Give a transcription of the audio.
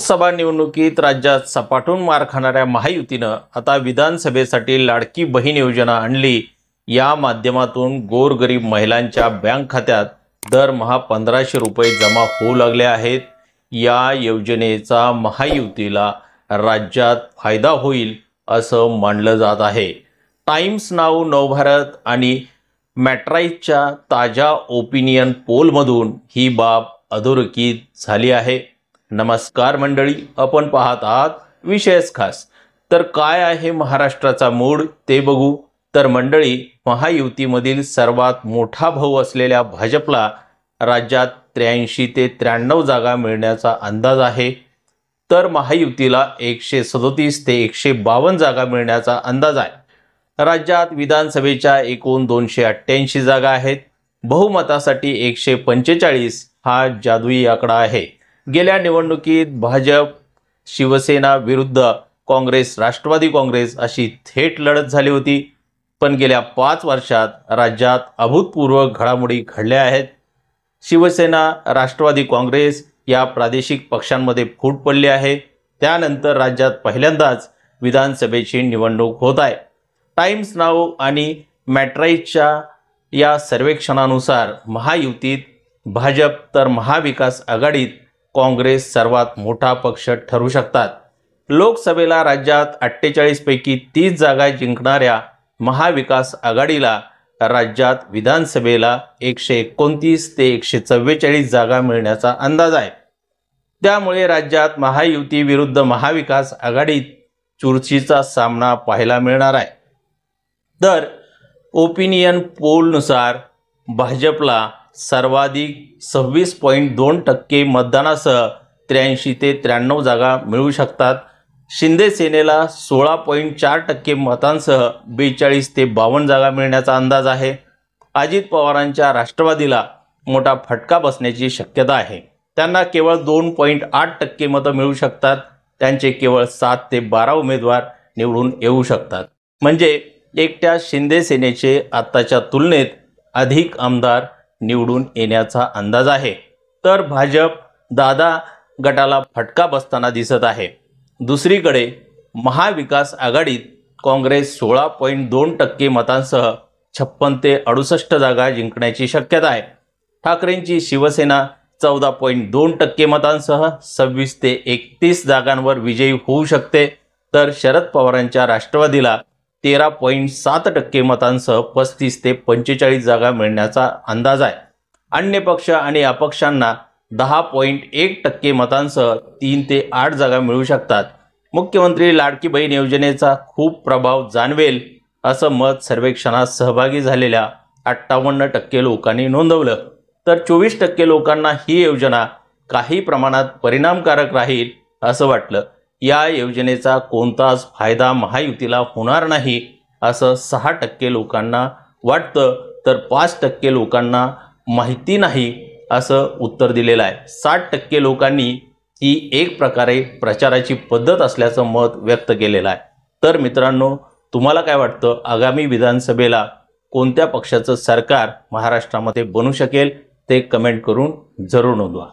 लोकसभा निवडणुकीत राज्यात सपाटून मार खाणाऱ्या महायुतीनं आता विधानसभेसाठी लाडकी बहीण योजना आणली। या माध्यमातून गोरगरीब महिलांच्या बँक खात्यात दरमहा 1500 रुपये जमा होऊ लागले आहेत। या योजनेचा महायुतीला राज्यात फायदा होईल असं मानलं जात आहे। टाइम्स नाऊ, नवभारत आणि मॅट्राईजच्या ताज्या ओपिनियन पोलमधून ही बाब अधोरेखित झाली आहे। नमस्कार मंडळी, आपण पाहत आहात विशेष खास। तर काय आहे महाराष्ट्राचा मूड ते बघू। तर मंडळी, महायुतीमधील सर्वात मोठा भाऊ असलेल्या भाजपला राज्यात 83 ते 93 जागा मिळण्याचा अंदाज आहे। तर महायुतीला 137 ते 152 जागा मिळण्याचा अंदाज आहे। राज्यात विधानसभेच्या एकूण 288 जागा आहेत। बहुमतासाठी 145 हा जादुई आकडा आहे। गेल्या निवडणुकीत भाजप, शिवसेना विरुद्ध काँग्रेस, राष्ट्रवादी काँग्रेस अशी थेट लढत झाली होती। पण गेल्या 5 वर्षात राज्यात अभूतपूर्व घडामोडी घडल्या आहेत। शिवसेना, राष्ट्रवादी काँग्रेस या प्रादेशिक पक्षांमध्ये फूट पडली आहे। त्यानंतर राज्यात पहिल्यांदाच विधानसभेची निवडणूक होत आहे। टाइम्स नाऊ आणि मॅट्राईजच्या या सर्वेक्षणानुसार महायुतीत भाजप तर महाविकास आघाडीत काँग्रेस सर्वात मोठा पक्ष ठरू शकतात। लोकसभेला राज्यात 48 पैकी 30 जागा जिंकणाऱ्या महाविकास आघाडीला राज्यात विधानसभेला 129 ते 144 जागा मिळण्याचा अंदाज आहे। त्यामुळे राज्यात महायुती विरुद्ध महाविकास आघाडीत चुरशीचा सामना पाहायला मिळणार आहे। तर ओपिनियन पोलनुसार भाजपला सर्वाधिक 26.2% मतदानासह 83 ते 93 जागा मिळू शकतात। शिंदे सेनेला 16.4% मतांसह 42 ते 52 जागा मिळण्याचा अंदाज आहे। अजित पवारांच्या राष्ट्रवादीला मोठा फटका बसण्याची शक्यता आहे। त्यांना केवळ 2.8% मतं मिळू शकतात। त्यांचे केवळ 7 ते 12 उमेदवार निवडून येऊ शकतात। म्हणजे एकट्या शिंदे सेनेचे आत्ताच्या तुलनेत अधिक आमदार निवडून येण्याचा अंदाज आहे। तर भाजप दादा गटाला फटका बसताना दिसत आहे। दुसरीकडे महाविकास आघाडीत काँग्रेस 16.2% मतांसह 56 ते 68 जागा जिंकण्याची शक्यता आहे। ठाकरेंची शिवसेना 14.2% मतांसह 26 ते 31 जागांवर विजयी होऊ शकते। तर शरद पवारांच्या राष्ट्रवादीला 13.7% मतांसह 35 ते 45 जागा मिळण्याचा अंदाज आहे। अन्य पक्ष आणि अपक्षांना 10.1% मतांसह 3 ते 8 जागा मिळू शकतात। मुख्यमंत्री लाडकी बहीण योजनेचा खूप प्रभाव जाणवेल असं मत सर्वेक्षणात सहभागी झालेल्या 58% लोकांनी नोंदवलं। तर 24% लोकांना ही योजना काही प्रमाणात परिणामकारक राहील असं वाटलं। या योजनेचा कोणताच फायदा महायुतीला होणार नाही असं 6% लोकांना वाटतं। तर 5% लोकांना माहिती नाही असं उत्तर दिलेलं आहे। 60% लोकांनी ही एक प्रकारे प्रचाराची पद्धत असल्याचं मत व्यक्त केलेलं आहे। तर मित्रांनो, तुम्हाला काय वाटतं, आगामी विधानसभेला कोणत्या पक्षाचं सरकार महाराष्ट्रामध्ये बनू शकेल ते कमेंट करून जरूर नोंदवा।